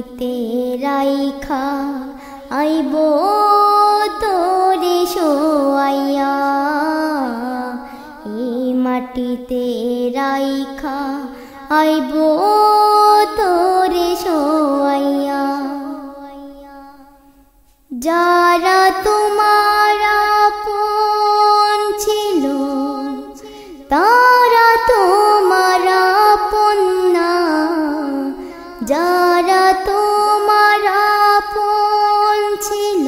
মাটিতে রাইখা আইব তোরে শোয়াইয়া, এই মাটিতে রাইখা আইব তোরে শোয়াইয়া। যারা তোমার আপন ছিল তারা তোমার আপন না, যারা তোমার আপন ছিল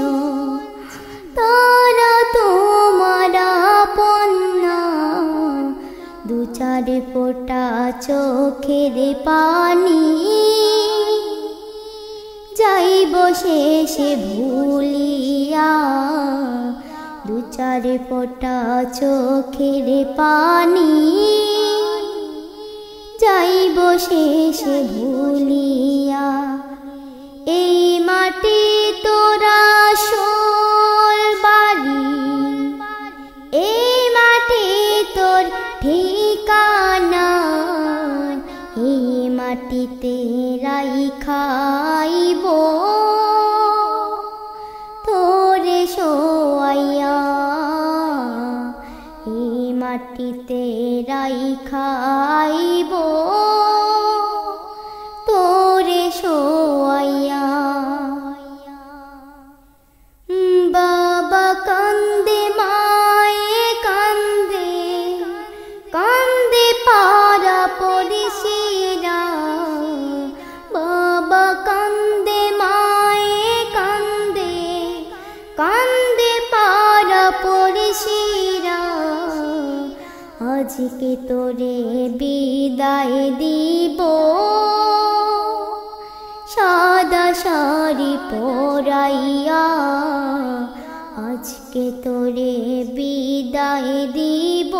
তারা তোমার আপন না। দু চার ফোঁটা চোখের পানি যাইব শেষে ভুলিয়া, দু চার ফোঁটা চোখের পানি যাইব শেষে ভুলিয়া। এই মাটি তোরা আসল বাড়ি, এই মাটি তোর ঠিকানা, এই মাটিতে রাইখাইব তোরে শোয়াইয়া, এই মাটিতে রাইখাইব তোরে শোয়াইয়া। বাবা কান্দে মায়ে কান্দে, কান্দে পাড়া পড়শিরা, বাবা কান্দে মায়ে কান্দে, কান্দে পাড়া পড়শিরা। আজকে তোরে বিদায় দিব সাদা শাড়ি পরাইয়া, আজকে তোরে বিদায় দিব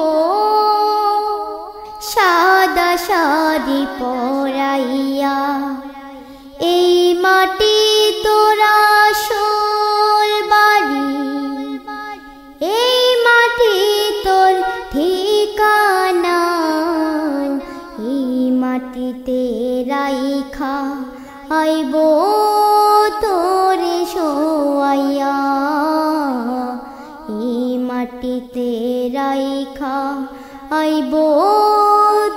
সাদা শাড়ি পরাইয়া। এই মাটি তোরা আসল বাড়ি, এই মাটি তোর ঠিকানা, এই মাটিতে রাইখা আইব তোরে শোয়াইয়া, এই মাটিতে রাইখা আইব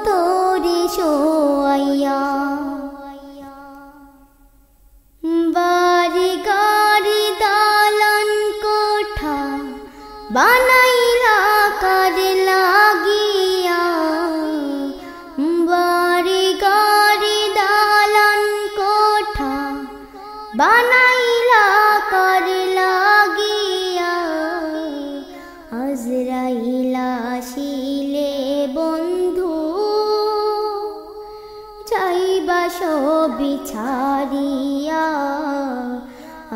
তোরে শোয়াইয়া। বাড়ি গাড়ি দালান কোঠা বানাইলা কারে লাগিয়া, বাড়ি গাড়ি দালান কোঠা বানাইলা কারে লাগিয়া। আজরাইল আসিলে বন্ধু যাইবা সবই ছাড়িয়া,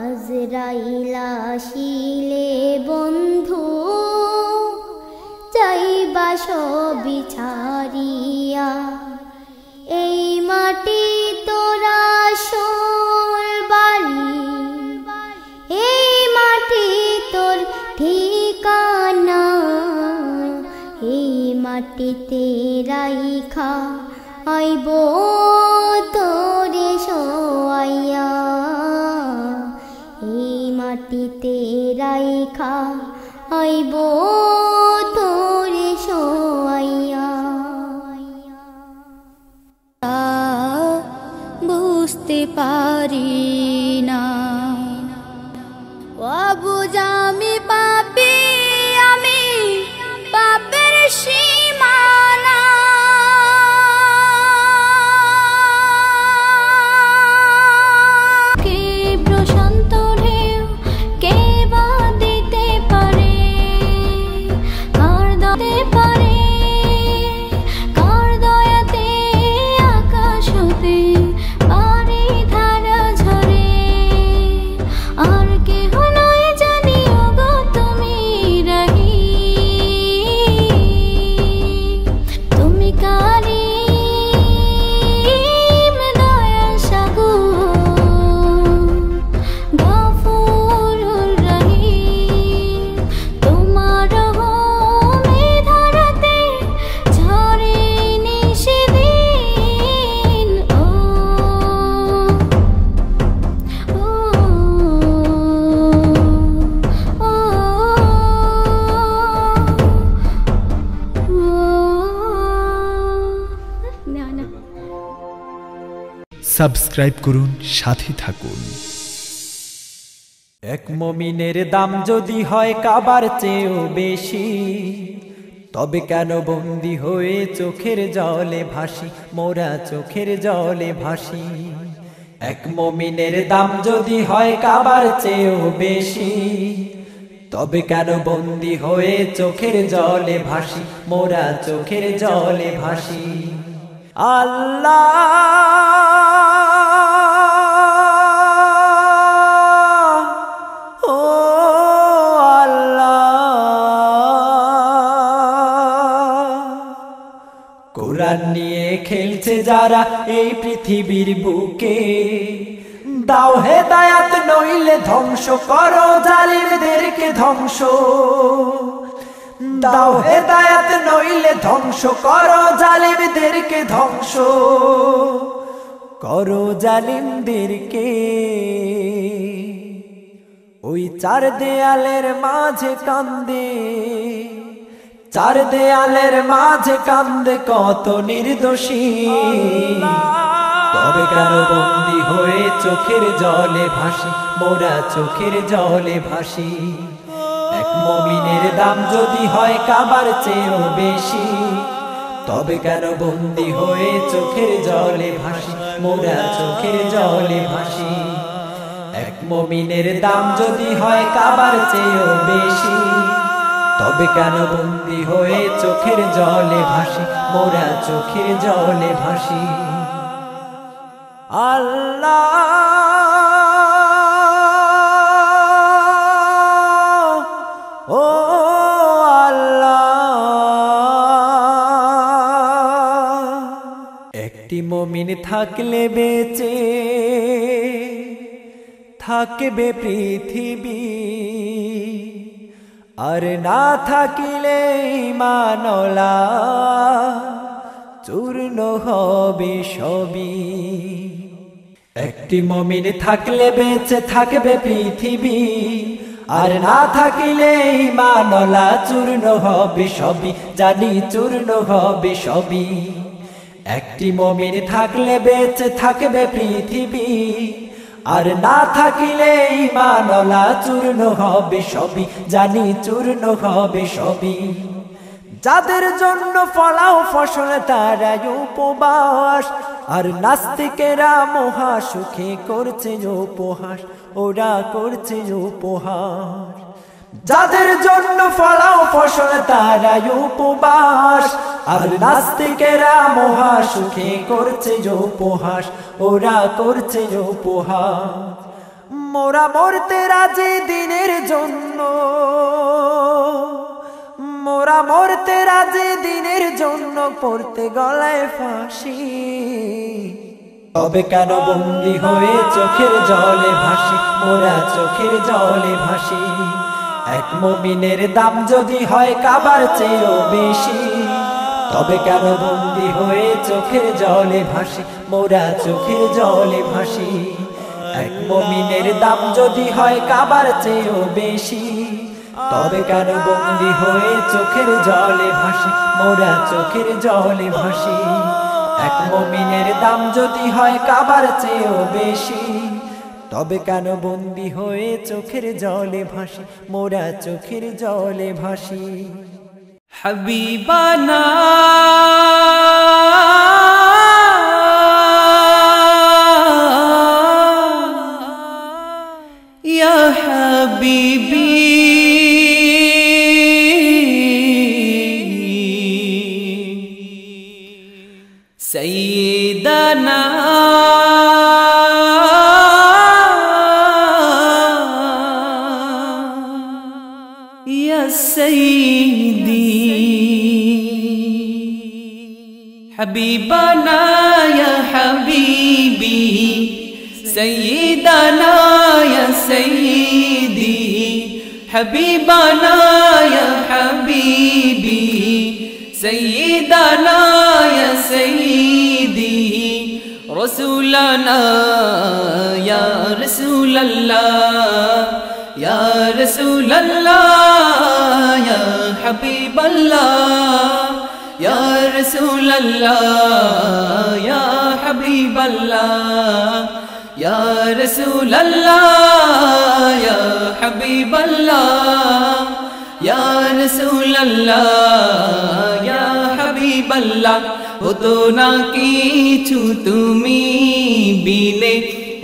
আজরাইল আসিলে বন্ধু যাইবা সবই ছাড়িয়া। এই মাটি তোরা আসল বাড়ি, এই মাটি তোর ঠিকানা, এই মাটিতে রাইখা আইব তোরে শোয়াইয়া, এই মাটিতে রাইখা আইব তোরে শোয়াইয়া। বুঝতে পারি না অবুঝ আমি পাপী, আমি পাপের সীমানা, পারে ধারা ঝরে সাবস্ক্রাইব করুন, সাথে থাকুন। এক মুমিনের দাম যদি হয় কাবার চেয়েও বেশি, তবে কেন বন্দী হয়ে চোখের জলে ভাসি, মোরা চোখের জলে ভাসি। এক মুমিনের দাম যদি হয় কাবার চেয়েও বেশি, তবে কেন বন্দী হয়ে চোখের জলে ভাসি, মোরা চোখের জলে ভাসি। আল্লাহ কোরআন নিয়ে খেলছে যারা এই পৃথিবীর বুকে, দাও হেদায়াত নইলে ধ্বংস করো জালিমদেরকে ধ্বংস, দাও হেদায়াত নইলে ধ্বংস করো জালিমদেরকে ধ্বংস, করো জালিমদেরকে। ওই চার দেয়ালের মাঝে কান্দে, চার দেয়ালের মাঝে কান্দে কত নির্দোষী, তবে কেন বন্দী হয়ে চোখের জলে ভাসি, মোরা চোখের জলে ভাসি। এক মুমিনের দাম যদি হয় কাবার চেয়েও বেশি, তবে কেন বন্দী হয়ে চোখের জলে ভাসি, মোরা চোখের জলে ভাসি। এক মুমিনের দাম যদি হয় কাবার চেয়েও বেশি, তবে কেন বন্দী হয়ে চোখের জলে ভাসি, মোরা চোখের জলে ভাসি। আল্লাহ ও আল্লাহ, একটি মুমিন থাকলে বেঁচে থাকবে পৃথিবী, আর না থাকিলে ঈমানওয়ালা চূর্ণ হবে সবই। একটি মুমিন থাকলে বেঁচে থাকবে পৃথিবী, আর না থাকিলে ঈমানওয়ালা চূর্ণ হবে সবই, জানি চূর্ণ হবে সবই। একটি মুমিন থাকলে বেঁচে থাকবে পৃথিবী, আর না থাকিলে ঈমানওয়ালা চূর্ণ হবে সবই, জানি চূর্ণ হবে সবই। যাদের জন্য ফলাও ফসল তারাই উপবাস, আর নাস্তিকেরা মহা সুখে করছে উপহাস, ওরা করছে উপহাস। যাদের জন্য ফলাও ফসল তারাই উপবাস, আর নাস্তিকেরা মহা সুখে করছে উপহাস, ওরা করছে উপহাস। মোরা মরতে রাজি দিনের জন্য, মোরা মরতে রাজি দিনের জন্য, পড়তে গলায় ফাঁসি, তবে কেন বন্দী হয়ে চোখের জলে ভাসি, মোরা চোখের জলে ভাসি। এক মুমিনের দাম যদি হয় কাবার চেয়েও বেশি, তবে কেন বন্দী হয়ে চোখের জলে ভাসি, মোরা চোখের জলে ভাসি। এক মুমিনের দাম যদি হয় কাবার চেয়েও বেশি, তবে কেন বন্দী হয়ে চোখের জলে ভাসি, মোরা চোখের জলে ভাসি। এক মুমিনের দাম যদি হয় কাবার চেয়েও বেশি, তবে কেন বন্দী হয়ে চোখের জলে ভাসি, মোরা চোখের জলে ভাসি। হাবিবানা ইয়া হাবিবি সাইয়্যিদানা ইয়া সাইয়্যিদি হাবিবানা ইয়া হাবিবি সাইয়্যিদানা ইয়া সাইয়্যিদি হাবিবানা ইয়া হাবিবি সাইয়্যিদানা ইয়া সাইয়্যিদি রাসূলানা ইয়া রাসূলাল্লাহ ইয়া রাসূলাল্লাহ ইয়া হাবিবাল্লাহ ইয়া রাসূলাল্লাহ ইয়া হাবিবাল্লাহ ইয়া রাসূলুল্লাহ ইয়া হাবিবাল্লাহ ইয়া রাসূলুল্লাহ ইয়া হাবিবাল্লাহ হতো না কিছু তুমি বিনে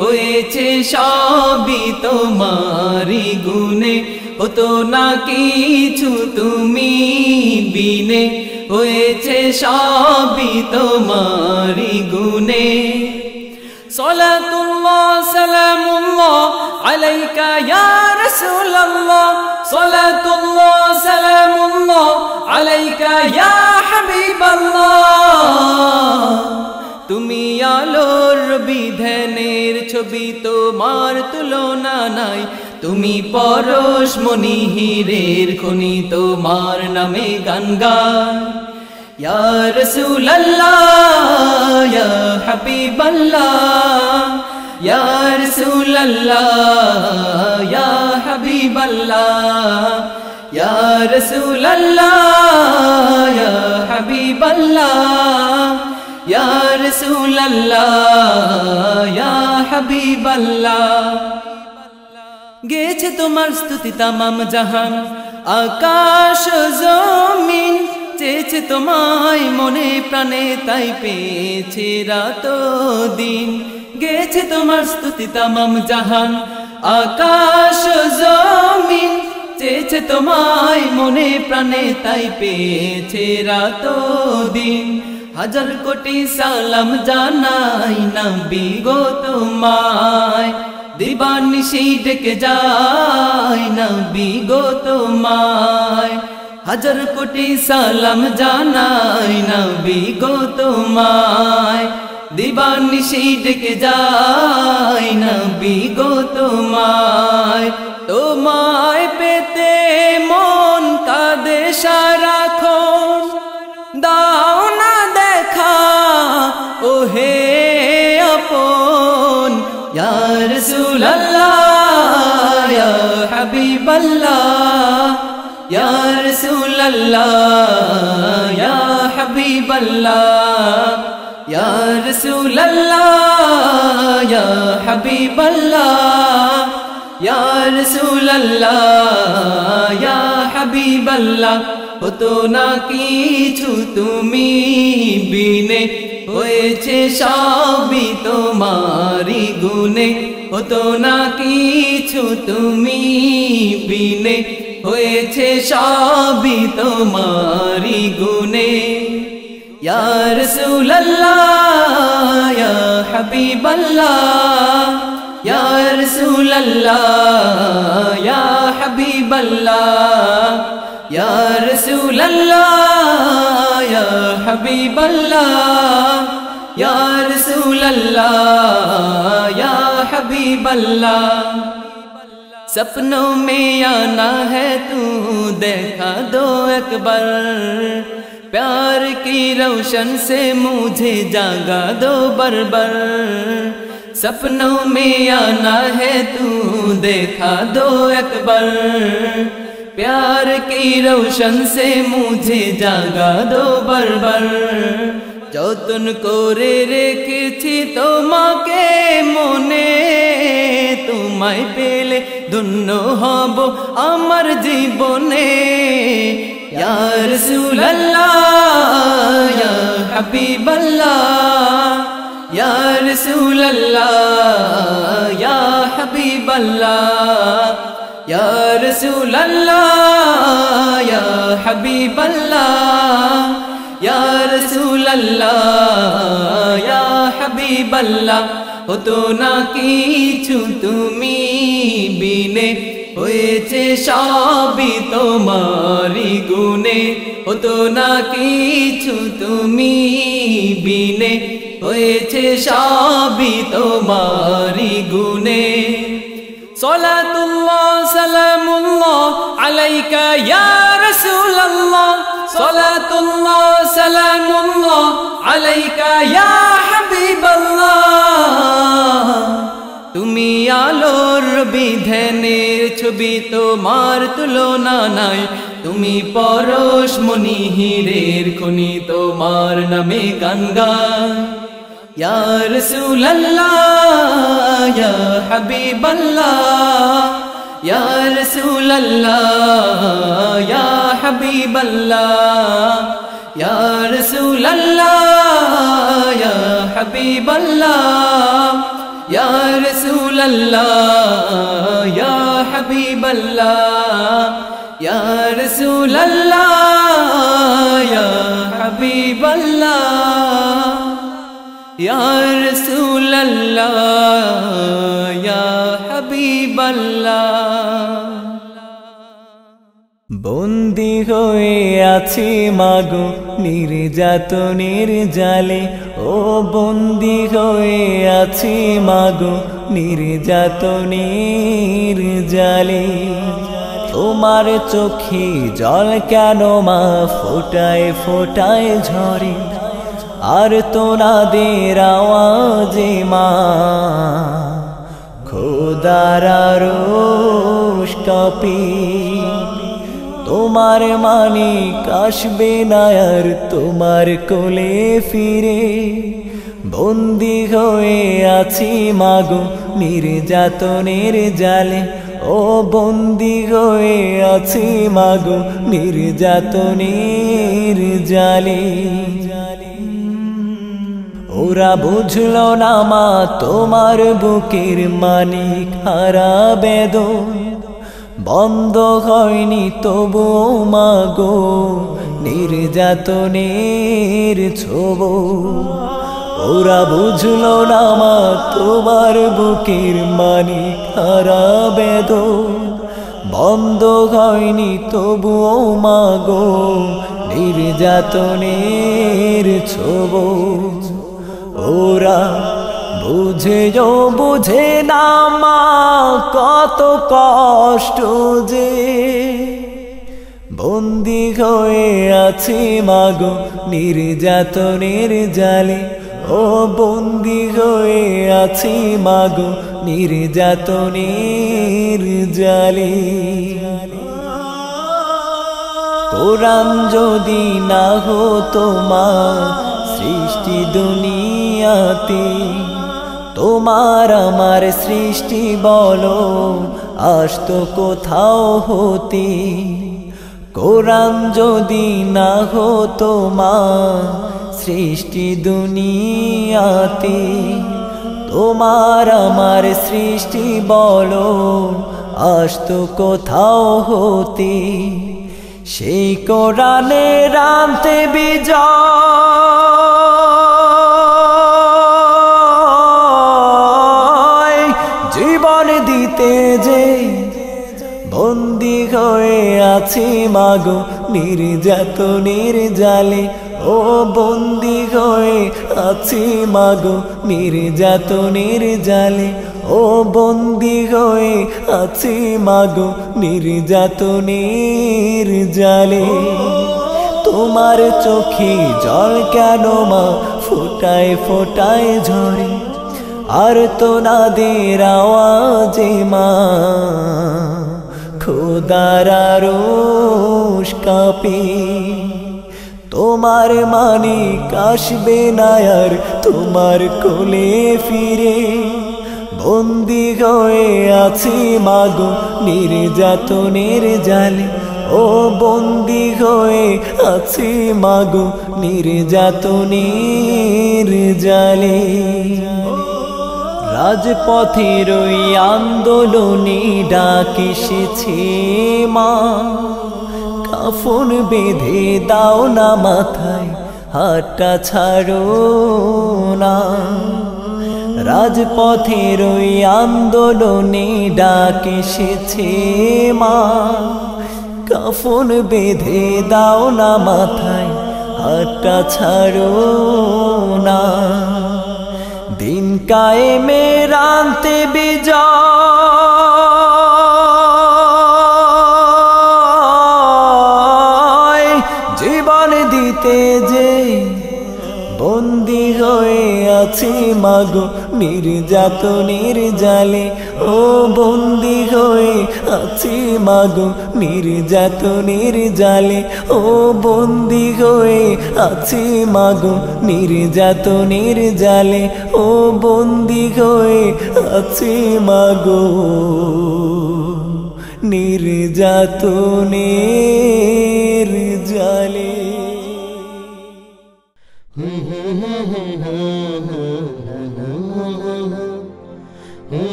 হয়েছে সবই তোমারি গুণে হতো না কিছু তুমি বিনে হয়েছে সবই তোমারি গুণে সালাতুল্লাহ সালামুল্লাহ আলাইকা ইয়া রাসূলুল্লাহ সালাতুল্লাহ সালামুল্লাহ আলাইকা ইয়া হাবিবাল্লাহ তুমি আলোর বিধানের ছবি তোমার তুলনা নাই তুমি পরশমণি হীরের খনি তোমার নামে গান গায় ইয়া রাসূলুল্লাহ ইয়া হাবিবাল্লাহ ইয়া রাসূলুল্লাহ ইয়া হাবিবাল্লাহ ইয়া রাসূলুল্লাহ ইয়া হাবিবাল্লাহ ইয়া রাসূলুল্লাহ ইয়া হাবিবাল্লাহ গেছে তোমার স্তুতি তামাম জাহান আকাশ জমিন চেয়েছে তোমায় মনে প্রাণে তাই পেয়েছে রাত দিন গেছে তোমার স্তুতি তামাম জাহান আকাশ জমিন চেয়েছে তোমায় মনে প্রাণে তাই পেয়েছে রাত দিন হাজার কোটি সালাম জানাই নবী গো তোমায় দিবানিশি ডেকে যাই নবী গো তোমায় হাজার কোটি সালাম জানাই নবী গো তোমায় দিবানিশি ডেকে যাই নবী গো তোমায় তোমায় পেতে মন কাঁদে সারাক্ষণ দাও না দেখা ওহে আপন ইয়া রাসূলুল্লাহ ইয়া হাবিবাল্লাহ ইয়া রাসূলুল্লাহ ইয়া হাবিবাল্লাহ ইয়া রাসূলুল্লাহ ইয়া হাবিবাল্লাহ ইয়া রাসূলুল্লাহ ইয়া হাবিবাল্লাহ হতো না কিছু তুমি বিনে হয়েছে সবই তোমারি গুণে হতো না কিছু তুমি বিনে হয়েছে সবই তোমারি গুণে ইয়া রাসূলুল্লাহ ইয়া হাবিবাল্লাহ ইয়া রাসূলুল্লাহ ইয়া হাবিবাল্লাহ ইয়া রাসূলুল্লাহ ইয়া হাবিবাল্লাহ ইয়া রাসূলুল্লাহ ইয়া হাবিবাল্লাহ सपनों में आना है तू देखा दो एक बार प्यार की रोशन से मुझे जागा दो बरबर सपनों में आना है तू देखा दो एक बार प्यार की रोशन से मुझे जागा दो बरबर যতন করে রেখেছি তোমাকে মনে তোমায় পেলে ধন্য হব আমার জীবনে ইয়া রাসূলুল্লাহ ইয়া হাবিবাল্লাহ ইয়া রাসূলুল্লাহ ইয়া হাবিবাল্লাহ ইয়া রাসূলুল্লাহ ইয়া হাবিবাল্লাহ ইয়া রাসূলুল্লাহ ইয়া হাবিবাল্লাহ হতো না কিছু তুমি বিনে হয়েছে সবই তোমারি গুণে হতো না কিছু তুমি বিনে হয়েছে সবই তোমারি গুণে সালাতুল্লাহ সালামুল্লাহ আলাইকা ইয়া রাসূলুল্লাহ সালাতুল্লাহ সালামুল্লাহ আলাইকা ইয়া হাবিবাল্লাহ তুমি আলোর বিধানের ছবি তোমার তুলনা নাই তুমি পরশমণি হীরের খনি তোমার নামে গান গায় ইয়া রাসূলুল্লাহ ইয়া হাবিবাল্লাহ ইয়া রাসূলুল্লাহ ইয়া হাবিবাল্লাহ ইয়া রাসূলুল্লাহ ইয়া হাবিবাল্লাহ ইয়া রাসূলুল্লাহ ইয়া হাবিবাল্লাহ ইয়া রাসূলুল্লাহ ইয়া হাবিবাল্লাহ ইয়া রাসূলুল্লাহ ইয়া হাবিবাল্লাহ বন্দী হয়ে আছি মাগো নির্যাতনের জালে ও বন্দী হয়ে আছি মাগো নির্যাতনের জালে তোমার চোখে জল কেন মা ফোটায় ফোটায় ঝরে আর তোনাদের আওয়াজে মা খোদার আরশ কাঁপে তোমার মানিক আসবে না আর তোমার কোলে ফিরে বন্দী হয়ে আছি মাগো নির্যাতনের জালে ও বন্দী হয়ে আছি মাগো নির্যাতনের জালে ওরা বুঝলো না মা তোমার বুকের মানিক হারা বেদন বন্ধ হয়নি তবু মাগো নির্যাতনের ছোব ওরা বুঝলো না মা তোমার বুকের মানিক হারা বেদন বন্ধ হয়নি তবু মাগো নির্যাতনের ছোব ওরা বুঝেও বুঝে না মা কত কষ্ট যে বন্দী হয়ে আছি মাগো নির্যাতনের জালে ও বন্দী হয়ে আছি মাগো নির্যাতনের জালে কোরআন যদি না হতো মা সৃষ্টি দুনিয়াতে তোমার আমার সৃষ্টি বলো আসতো কোথাও হতে কোরআন যদি না হতো মা সৃষ্টি দুনিয়াতে তোমার আমার সৃষ্টি বলো আসতো কোথাও হতে সেই কোরআনের আনতে বিজয় জীবন দিতে যে বন্দী হয়ে আছি মাগো নির্যাতনের জালে ও বন্দী হয়ে আছি মাগো নির্যাতনের জালে ও বন্দী হয়ে আছি মাগো নির্যাতনের জালে তোমার চোখে জল কেন মা ফোটায় ফোটায় ঝরে আর তোনাদের আওয়াজে মা খোদার আরশ কাঁপে তোমার মানিক আসবে না আর তোমার কোলে ফিরে বন্দী হয়ে আছি মাগো নির্যাতনের জালে ও বন্দী হয়ে আছি মাগো নির্যাতনের জালে রাজপথের ওই আন্দোলনে ডাক এসেছে মা কাফন বেঁধে দাও না মাথায় হাতটা ছাড়ো না রাজপথের ওই আন্দোলনে ডাক এসেছে মা কাফন বেঁধে দাও না মাথায় হাতটা ছাড়ো না দিন কায়েমের আনতে বিজয় জীবন দিতে যে বন্দী হয়ে আছি মাগো নির্যাতনের জালে ও বন্দি হয়ে আছি মাগো নির্যাতনের জালে ও বন্দি হয়ে আছি মাগো নির্যাতনের জালে ও বন্দি হয়ে আছি মাগো নির্যাতনের জালে।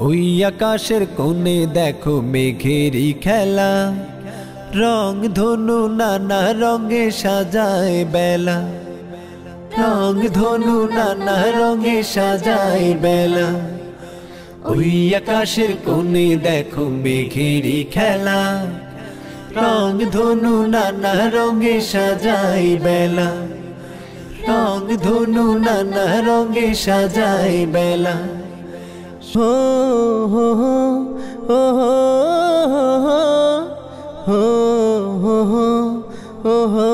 ওই আকাশের কোণে দেখো মেঘেরই খেলা, রং ধনু নানা রঙে সাজায় বেলা, রং ধনু নানা রঙে সাজায় বেলা। ওই আকাশের কোণে দেখো মেঘেরই খেলা, রং ধনু নানা রঙে সাজায় বেলা, রং ধনু নানা রঙে সাজায় বেলা। হো হো হো হো হো হো হো হো হো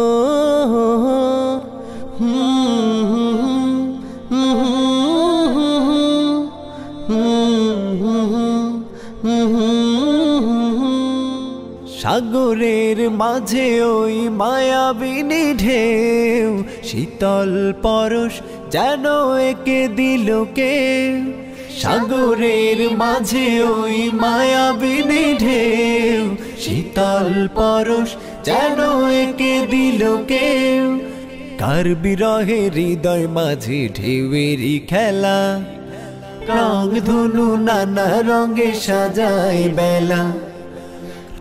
সাগরের মাঝে ওই মায়াবিনী ঢেউ, শীতল পরশ যেন একে দিল কে। সাগরের মাঝে ওই মায়াবিনী ঢেউ, শীতল পরশ যেন একে দিল কে। কার বিরহে হৃদয় মাঝে ঢেউয়েরই খেলা, রং ধনু নানা রঙে সাজায় বেলা।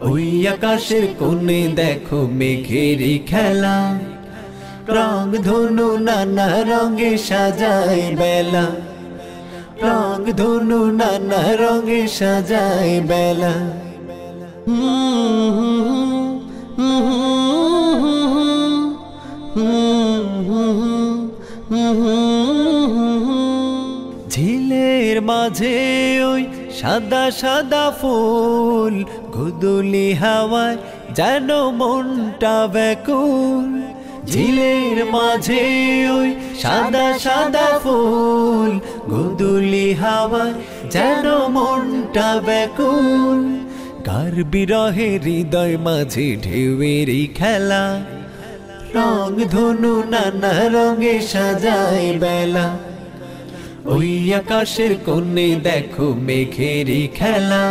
ওই আকাশের কোণে দেখো মেঘেরই খেলা, রং ধনু নানা রঙে সাজায় বেলা, রং ধনু নানা রঙে সাজায় বেলা। ঝিলের মাঝে ওই সাদা সাদা ফুল, গোধূলি হাওয়ায় যেন মনটা ব্যাকুল। ঝিলের মাঝে ওই সাদা সাদা ফুল, গোধূলি হাওয়ায় যেন মনটা ব্যাকুল। কার বিরহে হৃদয় মাঝে ঢেউয়েরই খেলা, রং ধনু নানা রঙে সাজায় বেলা। ওই আকাশের কোণে দেখো মেঘেরই খেলা,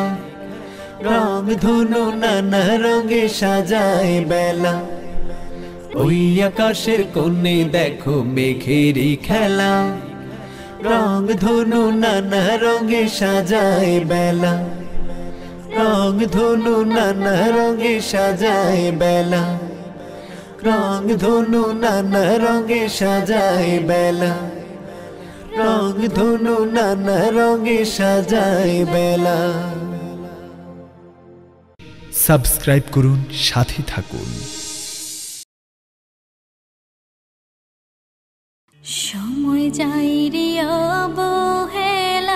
রং ধনু নানা রঙে সাজায় বেলা। ওই আকাশের কোণে দেখো মেঘেরই খেলা, রং ধনু নানা রঙে সাজায় বেলা, রং ধনু নানা রঙে সাজায় বেলা, রং ধনু নানা রঙে সাজায় বেলা, রং ধনু নানা রঙে সাজায় বেলা। সাবস্ক্রাইব করুন, সাথে থাকুন। সময় যাই রে অবহেলায়,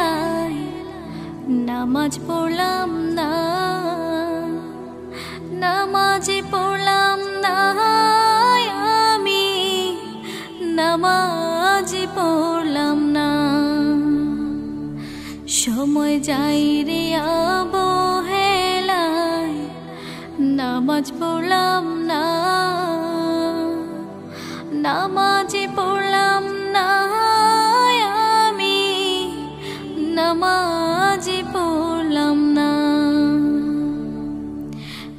নামাজ পড়লাম না, নামাজ পড়লাম না আমি, নামাজ পড়লাম না। সময় যাই রে অবহেলায়, নামাজ পড়লাম না, নামাজ পড়লাম না আমি, নামাজ পড়লাম না।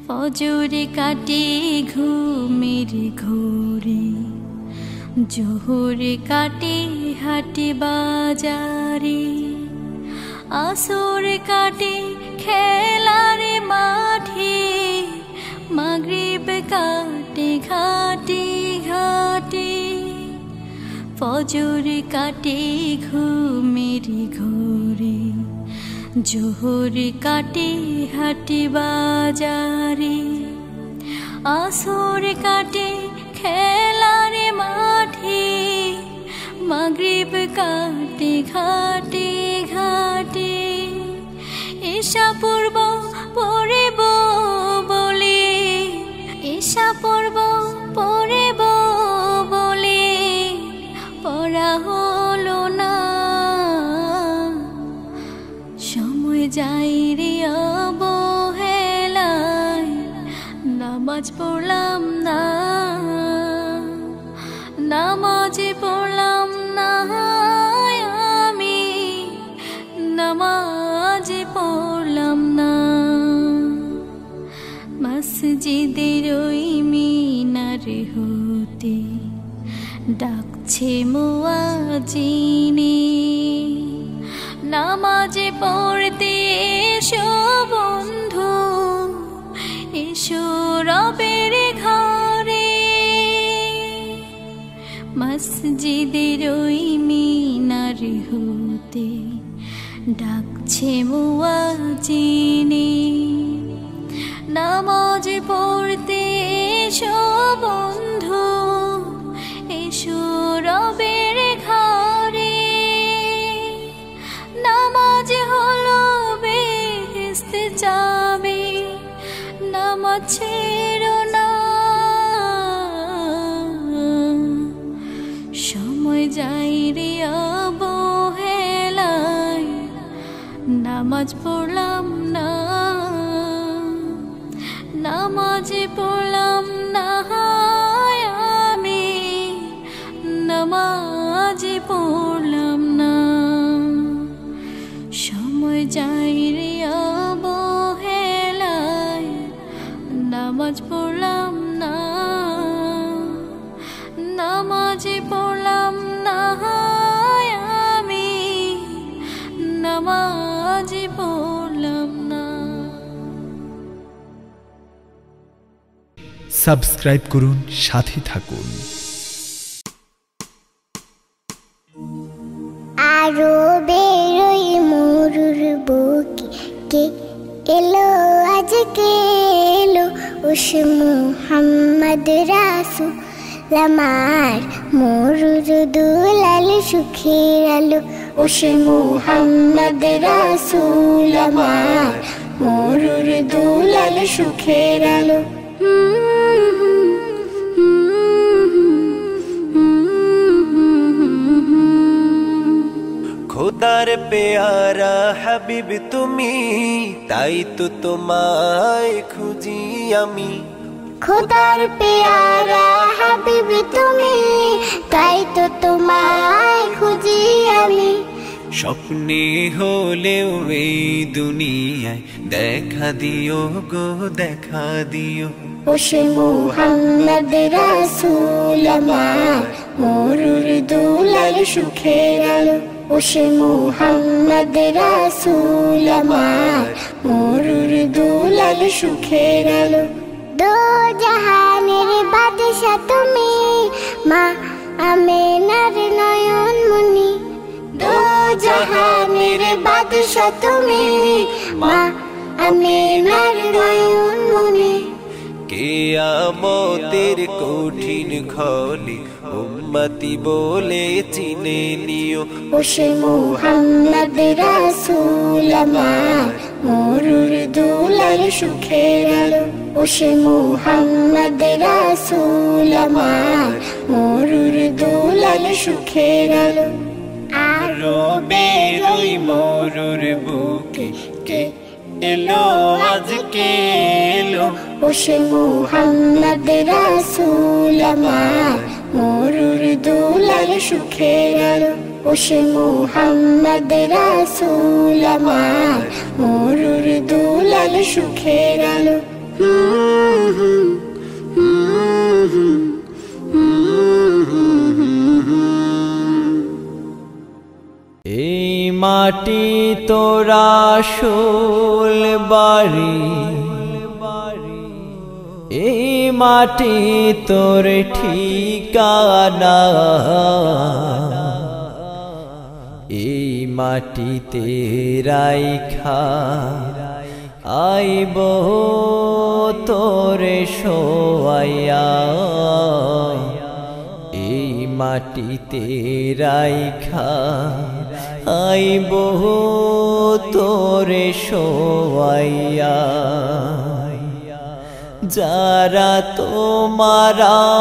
ফজরে কাটে ঘুমের ঘোরে, জোহরে কাটে হাটে বাজারে, আসর কাটে খেলার মাঠে, মাগরিব কাটে ঘাটে ঘাটে। ফজর কাটে ঘুমের ঘোরে, জোহর কাটে হাটে বাজারে, আসর কাটে খেলার মাঠে, মাগরিব কাটে ঘাটে ঘাটে। ঈশা পূর্ব পড়িব যাই রে অবহেলায় নামাজ পড়লাম না, নামাজ পড়লাম না আমি, নামাজ পড়লাম না। মসজিদের ওই মিনার হতে ডাকছে মুয়াজ্জিনে, নামাজ পড়তে এসো বন্ধু, এসো রবের ঘরে। মসজিদের ওই মিনার হতে ডাকছে মুয়াজ্জিনে, নামাজ পড়তে এসো বন্ধু, এসো রবের ঘরে। নামাজ হলো বেহেশতে যাবে, নামাজ ছেড়ো না। সময় যাই রে অবহেলায় নামাজ পড়লাম না, নামাজ পড়লাম না আমি, নামাজ পড়লাম না। সময় যাই রে অবহেলায় নামাজ পড়লাম না, নামাজ পড়লাম না আমি, নামাজ পড়লাম না। সাবস্ক্রাইব করুন, সাথে থাকুন। আরো বেরোই মরুর বুকে, কে এলো আজকে এলো উস মুহাম্মদ রাসূল আমার, মরুর দুলাল সুখের আলো উস মুহাম্মদ রাসূল আমার, মরুর দুলাল সুখের আলো। খোদার পেয়ারা হাবিব তুমি, তাই তো তোমায় খুঁজি আমি। খোদার পেয়ারা হাবিব তুমি, তাই তো তোমায় খুঁজি আমি। স্বপ্নে হলেও এই দুনিয়ায় দেখা দিও গো, দেখা দিও। উস মুহাম্মদ রাসূল আমার, মরুর দুলাল সুখের আলো উস মুহাম্মদ রাসূল আমার, মরুর দুলাল সুখের আলো। দো জাহানের বাদশা তুমি, মা আমেনার নয়ন মনি। দো জাহানের বাদশা তুমি, মা আমেনার নয়ন মনি। কিয়ামতের কঠিন খলে উম্মতি বলে চিনে নিও। উস মুহাম্মদ রাসূল আমার, মরুর দুলাল সুখের আলো উস মুহাম্মদ রাসূল আমার, মরুর দুলাল সুখের আলো। আরো বেরোই মরুর বুকে, কে এলো আজকে এলো উস মুহাম্মদ রাসূল আমার, মরুর দুলাল সুখের আলো উস মুহাম্মদ রাসূল আমার, মরুর দুলাল সুখের আলো। এই মাটি তোরা আসল বাড়ি, এই মাটি তোর ঠিকানা, এই মাটিতে রাইখা আইব তোরে শোয়াইয়া, এই মাটিতে রাইখা আইব তোরে শোয়াইয়া। যারা তোমার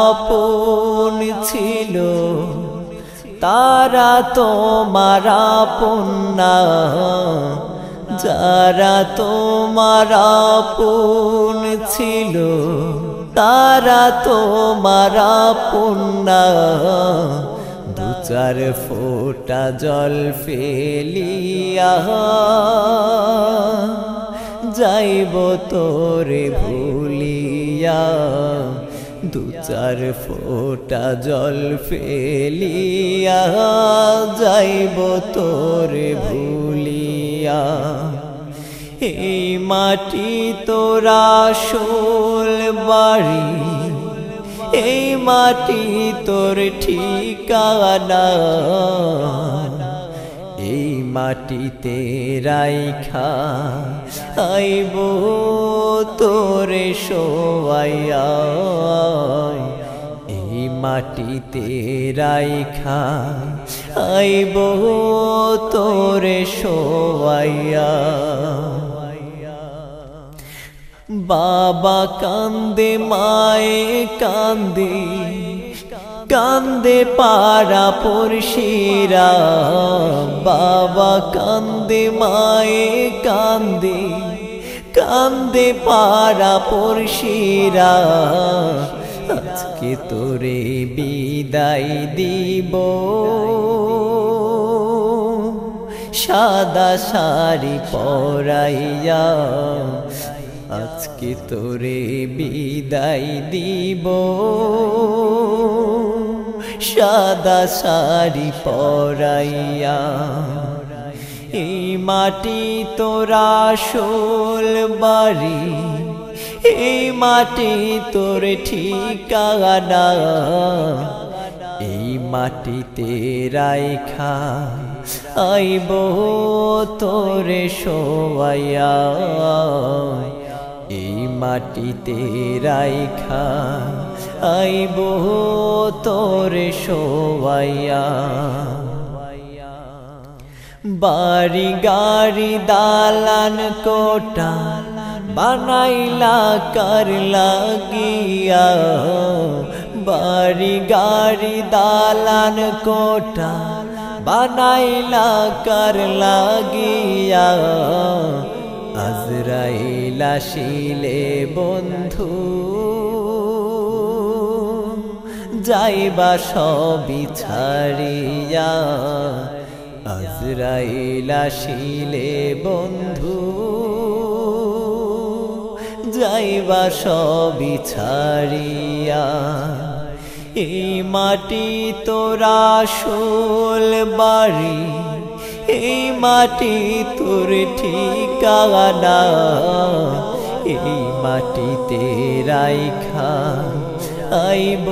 আপন ছিল, তারা তোমার আপন না, যারা তোমার আপন ছিল তারা তোমার আপন না, দু চার ফোঁটা জল ফেলিয়া যাইব তোরে ভুলিয়া, দু চার ফোঁটা জল ফেলিয়া যাইব তোরে ভুলিয়া। এই মাটি তোরা আসল বাড়ি, এই মাটি তোর ঠিকানা, এই মাটিতে রাইখা আইব তোরে শোয়াইয়া, এই মাটিতে রাইখা আইব তোরে শোয়াইয়া। বাবা কান্দে মায়ে কান্দে, কান্দে পাড়া পড়শিরা, বাবা কান্দে মায়ে কান্দে, কান্দে পাড়া পড়শিরা, আজকে তোরে বিদায় দিব সাদা শাড়ি পরাইয়া, আজকে তোরে বিদায় দিব সাদা শাড়ি পরাইয়া। এই মাটি তোরা আসল বাড়ি, এই মাটি তোর ঠিকানা, এই মাটিতে রাইখা আইব তোরে শোয়াইয়া, এই মাটিতে রাইখা আইব তোরে শোয়াইয়া। বাড়ি গাড়ি দালান কোটা বানাইলা কার লাগিয়া, বাড়ি গাড়ি দালান কোটা বানাইলা কার লাগিয়া, আজরাইল আসিলে বন্ধু যাইবা সবই ছাড়িয়া, আজরাইল আসিলে বন্ধু যাইবা সবই ছাড়িয়া। এই মাটি তোরা আসল বাড়ি, এই মাটি তোর ঠিকানা, এই মাটিতে রাইখা আইব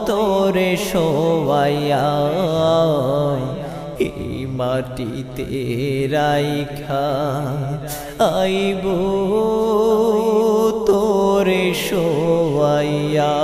তোরে শোয়াইয়া, এই মাটিতে রাইখা আইব তোরে শোয়াইয়া।